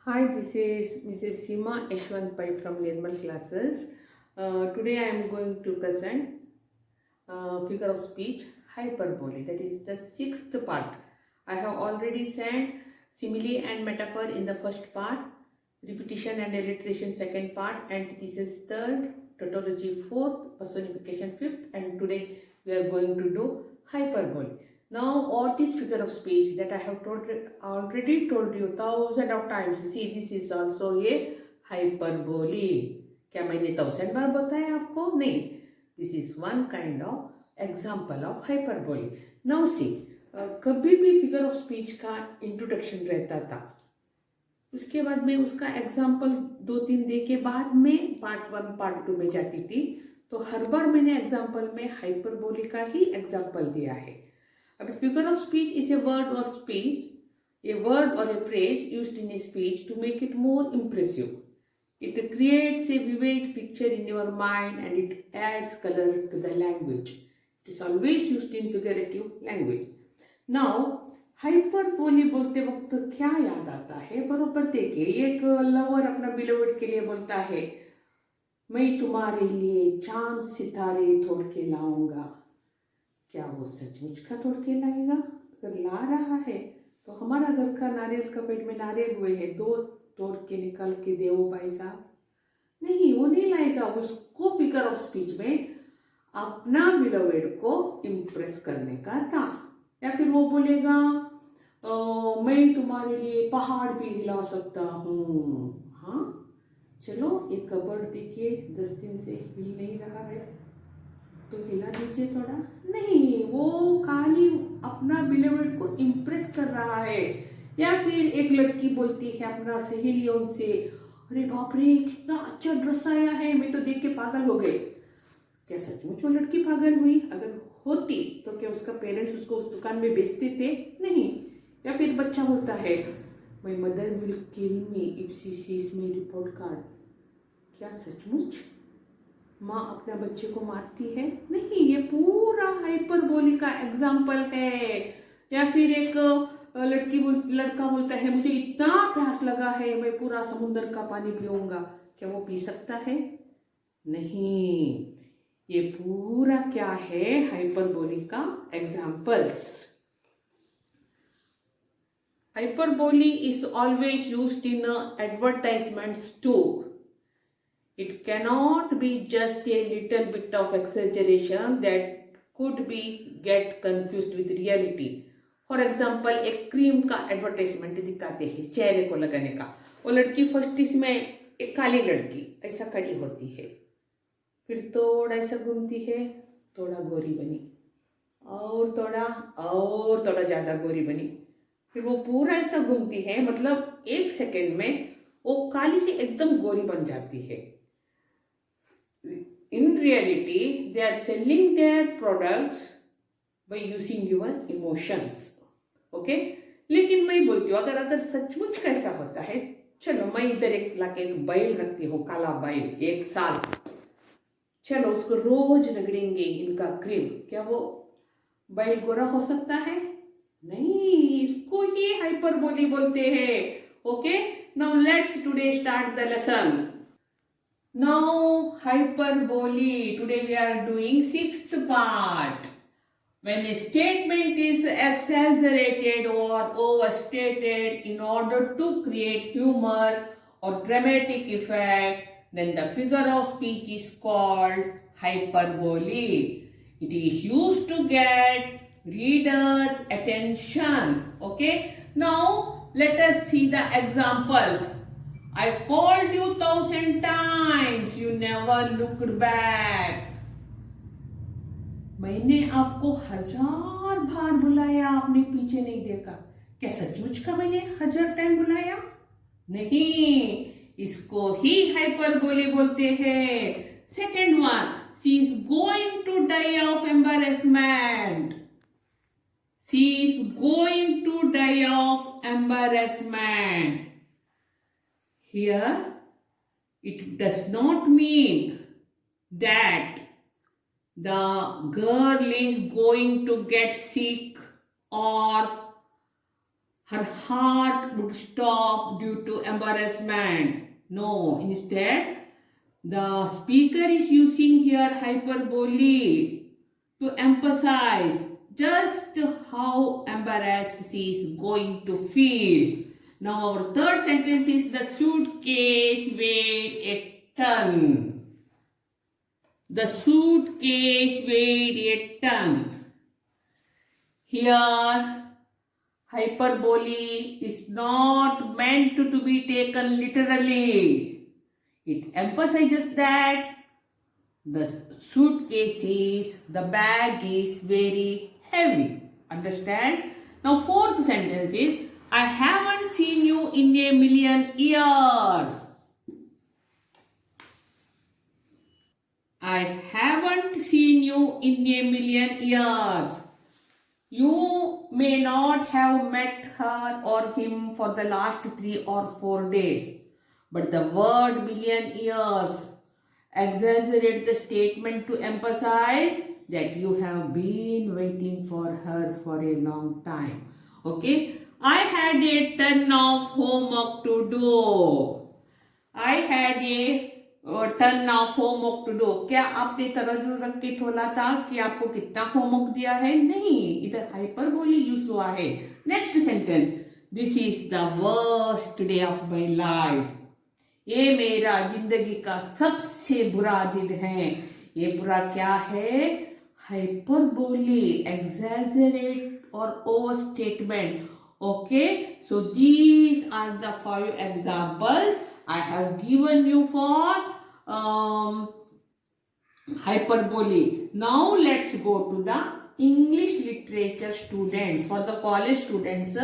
Hi, this is Mrs. Seema Yashwant Pai from Nirmal Classes. Today I am going to present figure of speech hyperbole. That is the sixth part. I have already said simile and metaphor in the first part, repetition and alliteration second part, antithesis third, tautology fourth, personification fifth, and today we are going to do hyperbole. Now, what is figure of speech? That I have already told you thousand of times. See, this is also a hyperbole. क्या मैंने thousand बार बताया आपको? नहीं. This is one kind of example of hyperbole. Now see, कभी भी figure of speech का introduction रहता था, उसके बाद में उसका एग्जाम्पल दो तीन दे के बाद में पार्ट वन पार्ट टू में जाती थी. तो हर बार मैंने एग्जाम्पल में हाइपरबोली का ही एग्जाम्पल दिया है. अब figure of speech is a word और speech, a word or a phrase used in a speech to make it more impressive. It creates a vivid picture in your mind and it adds color to the language. It is always used in figurative language. Now, hyperbole बोलते वक्त क्या याद आता है? बरोबर देखिए, एक lover अपना बिलोवेड के लिए बोलता है, मैं तुम्हारे लिए चांद सितारे तोड़ के लाऊंगा. क्या वो सचमुच का तोड़ के लाएगा? अगर ला रहा है तो हमारा घर का नारियल का पेड़ में नारियल हुए हैं, दो तोड़ के निकाल के दे भाई साहब. नहीं, वो नहीं लाएगा. उसको फिगर ऑफ स्पीच में अपना बिलोवेड को इम्प्रेस करने का था. या फिर वो बोलेगा, मैं तुम्हारे लिए पहाड़ भी हिला सकता हूँ. हाँ, चलो एक कबर्ड देखिए 10 दिन से हिल नहीं रहा है, तो हिला दीजिए थोड़ा. नहीं, वो खाली अपना बिलोवेड को इम्प्रेस कर रहा है. या फिर एक लड़की बोलती है अपना सहेलियों से, अरे बाप रे कितना अच्छा ड्रेस आया है, मैं तो देख के पागल हो गए. क्या सचमुच वो लड़की पागल हुई? अगर होती तो क्या उसका पेरेंट्स उसको उस दुकान में बेचते थे? नहीं. या फिर बच्चा बोलता है, my mother will kill me if she sees me report card. क्या सचमुच माँ अपने बच्चे को मारती है? नहीं, ये पूरा हाइपरबोली का एग्जाम्पल है. या फिर एक लड़का बोलता है, मुझे इतना प्यास लगा है, मैं पूरा समुद्र का पानी पीऊंगा. क्या वो पी सकता है? नहीं. ये पूरा क्या है? हाइपरबोली का examples. Hyperbole is always used in advertisements too. It cannot be just a little bit of exaggeration that could be get confused with reality. For example, एक क्रीम का एडवर्टाइजमेंट दिखाते हैं चेहरे को लगाने का. वो लड़की फर्स्ट इसमें एक काली लड़की ऐसा खड़ी होती है, फिर थोड़ा ऐसा घूमती है, थोड़ा गोरी बनी, और थोड़ा ज़्यादा गोरी बनी, फिर वो पूरा ऐसा घूमती है, मतलब एक सेकेंड में वो काली से एकदम गोरी बन जाती है. In reality, they are selling their products by using your emotions. Okay? लेकिन मैं बोलती हूँ, अगर सचमुच कैसा होता है, चलो मैं इधर एक लाके एक बैल रखती हूँ, काला बैल, 1 साल. चलो उसको रोज रगड़ेंगे इनका क्रीम. क्या वो बैल गोरा हो सकता है? नहीं. इसको ही हाइपरबोली बोलते हैं. Okay, now let's today start the lesson. Now hyperbole. Today we are doing sixth part. When a statement is exaggerated or overstated in order to create humor or dramatic effect, then the figure of speech is called hyperbole. It is used to get readers' attention. Okay. Now let us see the examples. I called you 1,000 times. You never looked back. मैंने आपको 1000 बार बुलाया, आपने पीछे नहीं देखा. क्या सचमुच का मैंने 1000 टाइम बुलाया? नहीं. इसको ही हाइपरबोली बोलते हैं. Second one, she is going to die of embarrassment. She is going to die of embarrassment. Here, it does not mean that the girl is going to get sick or her heart would stop due to embarrassment. No, instead, the speaker is using here hyperbole to emphasize just how embarrassed she is going to feel. Now, our third sentence is the suitcase weighed a ton. The suitcase weighed a ton. Here, hyperbole is not meant to be taken literally. It emphasizes that the the bag is very heavy. Understand? Now, fourth sentence is, I haven't seen you in a million years. I haven't seen you in a million years. You may not have met her or him for the last 3 or 4 days. But the word million years exaggerate the statement to emphasize that you have been waiting for her for a long time. Okay? I had a ton of homework to do. I had a ton of homework to do. क्या आपने तराजू रख के तोला था कि आपको कितना होमवर्क दिया है? नहीं, इधर हाइपरबोली यूज हुआ है. Next sentence, this is the worst day of my life. ये मेरा जिंदगी का सबसे बुरा दिन है. ये बुरा क्या है? हाइपरबोली, एग्जैजरेट और over statement. Okay, so these are the 5 examples I have given you for hyperbole. Now let's go to the English literature students, for the college students,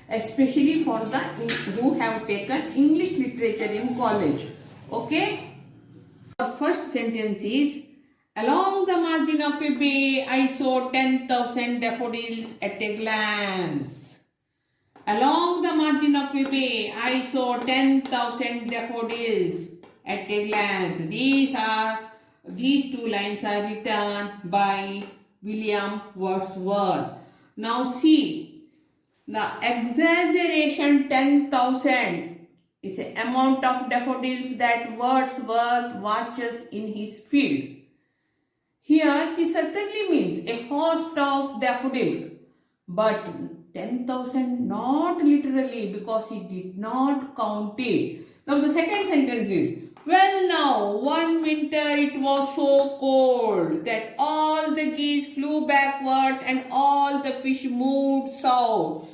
especially for the who have taken English literature in college. Okay, our first sentence is, along the margin of a bay I saw 10,000 daffodils at a glance. Along the margin of a bay, I saw 10,000 daffodils at a glance. These 2 lines are written by William Wordsworth. Now see, the exaggeration 10,000 is the amount of daffodils that Wordsworth watches in his field. Here, he certainly means a host of daffodils, but 10,000 not literally, because he did not count it. Now the second sentence is, well now, one winter it was so cold that all the geese flew backwards and all the fish moved south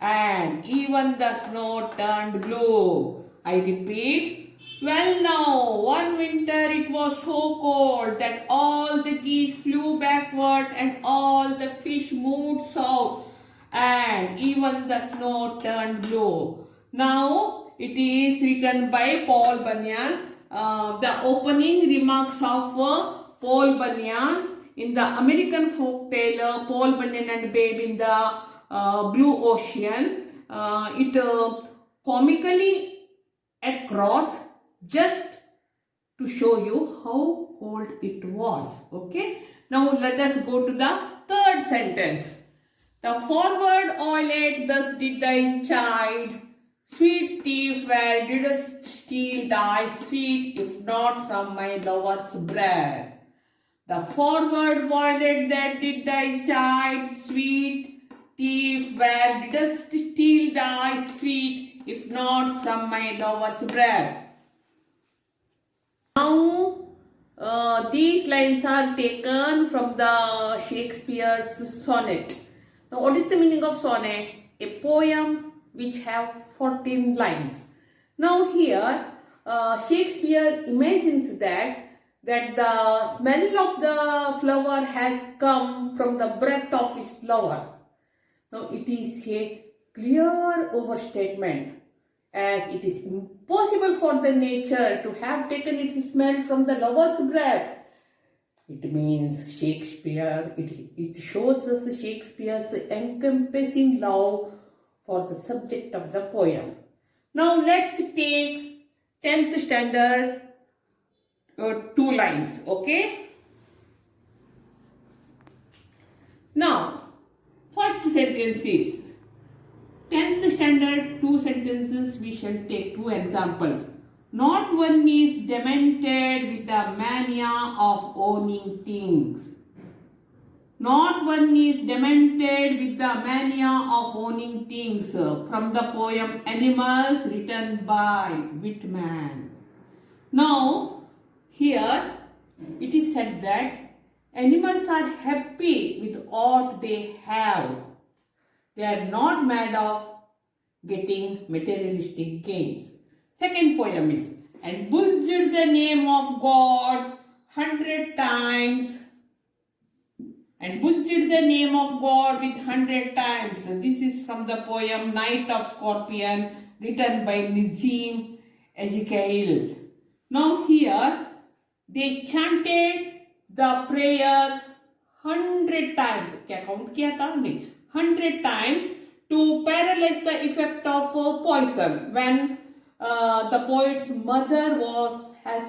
and even the snow turned blue. I repeat, well now, one winter it was so cold that all the geese flew backwards and all the fish moved south and even the snow turned blue. Now it is written by Paul Bunyan. The opening remarks of Paul Bunyan in the American folk tale Paul Bunyan and Babe in the Blue Ocean. It comically across just to show you how cold it was. Okay. Now let us go to the third sentence. The forward oilet thus did thy chide, sweet thief, where didst steal thy sweet, if not from my lover's bread? The forward oilet that did thy chide, sweet thief, where didst steal thy sweet, if not from my lover's bread? Now, these lines are taken from the Shakespeare's sonnet. Now, what is the meaning of sonnet? A poem which have 14 lines. Now, here Shakespeare imagines that the smell of the flower has come from the breath of his lover. Now, it is a clear overstatement, as it is impossible for the nature to have taken its smell from the lover's breath. It means Shakespeare, it shows us Shakespeare's encompassing love for the subject of the poem. Now let's take 10th standard 2 lines, okay? Now, first sentence is, 10th standard, two sentences we shall take, two examples. Not one is demented with the mania of owning things. Not one is demented with the mania of owning things. From the poem Animals, written by Whitman. Now, here it is said that animals are happy with what they have. They are not mad of getting materialistic gains. Second poem is, and butchered the name of God 100 times. And butchered the name of God with 100 times. This is from the poem Night of Scorpion, written by Nazim Ezekiel. Now here, they chanted the prayers 100 times. क्या count किया था? नहीं. 100 times to paralyze the effect of poison. When the poet's mother has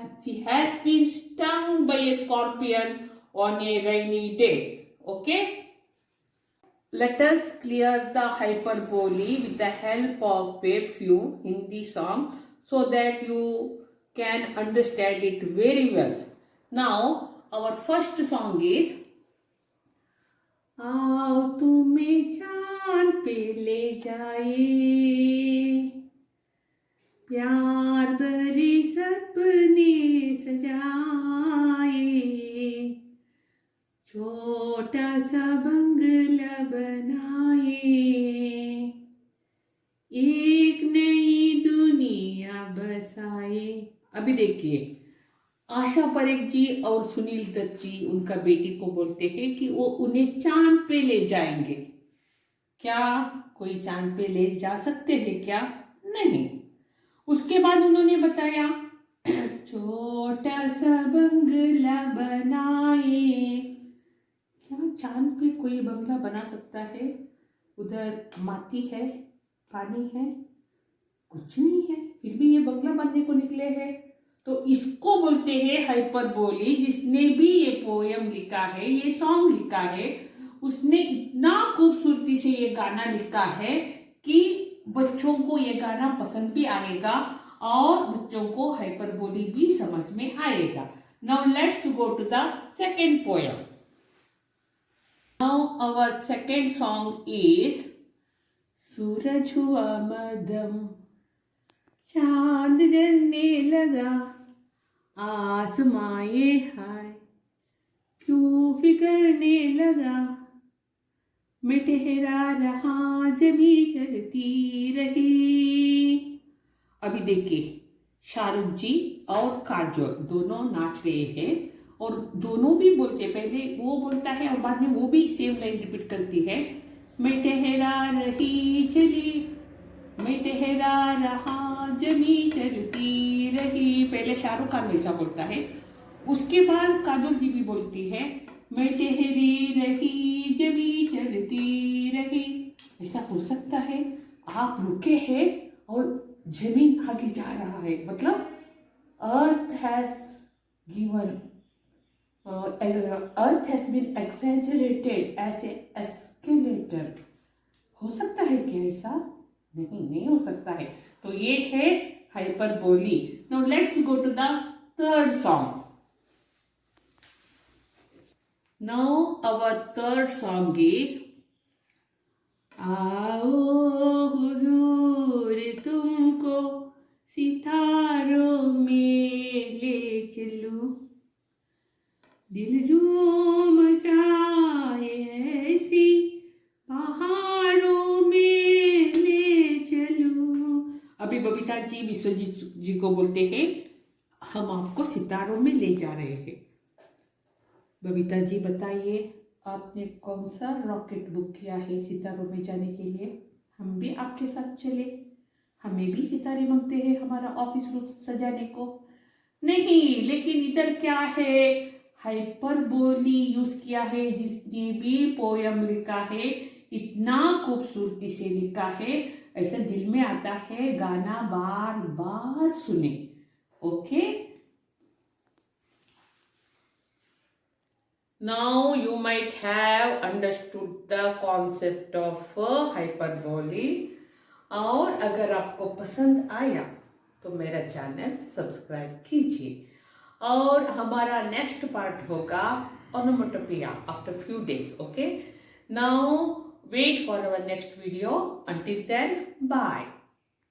been stung by a scorpion on a rainy day. Okay? Let us clear the hyperbole with the help of a few Hindi songs so that you can understand it very well. Now, our first song is आओ तुम्हें चांद पे ले जाए, प्यार भरे सपने सजाए, छोटा सा बंगला बनाए, एक नई दुनिया बसाए. अभी देखिए, आशा परेख जी और सुनील दत्त जी उनका बेटी को बोलते हैं कि वो उन्हें चांद पे ले जाएंगे. क्या कोई चांद पे ले जा सकते हैं क्या? नहीं. उसके बाद उन्होंने बताया छोटा सा बंगला बनाए. क्या चांद पे कोई बंगला बना सकता है? उधर माटी है, पानी है, कुछ नहीं है, फिर भी ये बंगला बनने को निकले हैं. तो इसको बोलते हैं हाइपरबोली. जिसने भी ये पोयम लिखा है, ये सॉन्ग लिखा है, उसने इतना खूबसूरती से ये गाना लिखा है कि बच्चों को ये गाना पसंद भी आएगा और बच्चों को हाइपरबोली भी समझ में आएगा. Now let's go to the second poem. Now our second song is सूरज हुआ मध्यम, चांद जलने लगा, आसमाए हाय क्यों फिकरने लगा, मैं ठहरा रहा जमी चलती रही. अभी देखिए, शाहरुख जी और काजोल दोनों नाच रहे हैं और दोनों भी बोलते, पहले वो बोलता है और बाद में वो भी सेम लाइन रिपीट करती है. मैं ठहरा रही चली, मैं ठहरा रहा जमी चलती रही. पहले शाहरुख खान वैसा बोलता है, उसके बाद काजोल जी भी बोलती है मैं ठहरी रही जमी चलती रही. ऐसा हो सकता है आप रुके हैं और जमीन आगे जा रहा है, मतलब earth has given earth has been exaggerated as a escalator. हो सकता है क्या ऐसा? नहीं हो सकता है. तो ये है hyperbole. Now let's go to the third song. Now our third song is आओ हुजूर तुमको सितारों में ले चलूं, दिल जो मचाए ऐसी पहाड़ों में ले चलूं. अभी बबीता जी विश्वजीत जी को बोलते हैं हम आपको सितारों में ले जा रहे हैं. बबीता जी बताइए, आपने कौन सा रॉकेट बुक किया है सितारों में जाने के लिए? हम भी आपके साथ चले, हमें भी सितारे मांगते हैं हमारा ऑफिस रूम सजाने को. नहीं, लेकिन इधर क्या है, हाइपरबोली यूज किया है. जिसने भी पोयम लिखा है इतना खूबसूरती से लिखा है, ऐसा दिल में आता है गाना बार बार सुने. Okay, now you might have understood the concept of hyperbole. और अगर आपको पसंद आया तो मेरा चैनल सब्सक्राइब कीजिए। और हमारा नेक्स्ट पार्ट होगा onomatopoeia after few days. Okay, now wait for our next video. Until then, bye.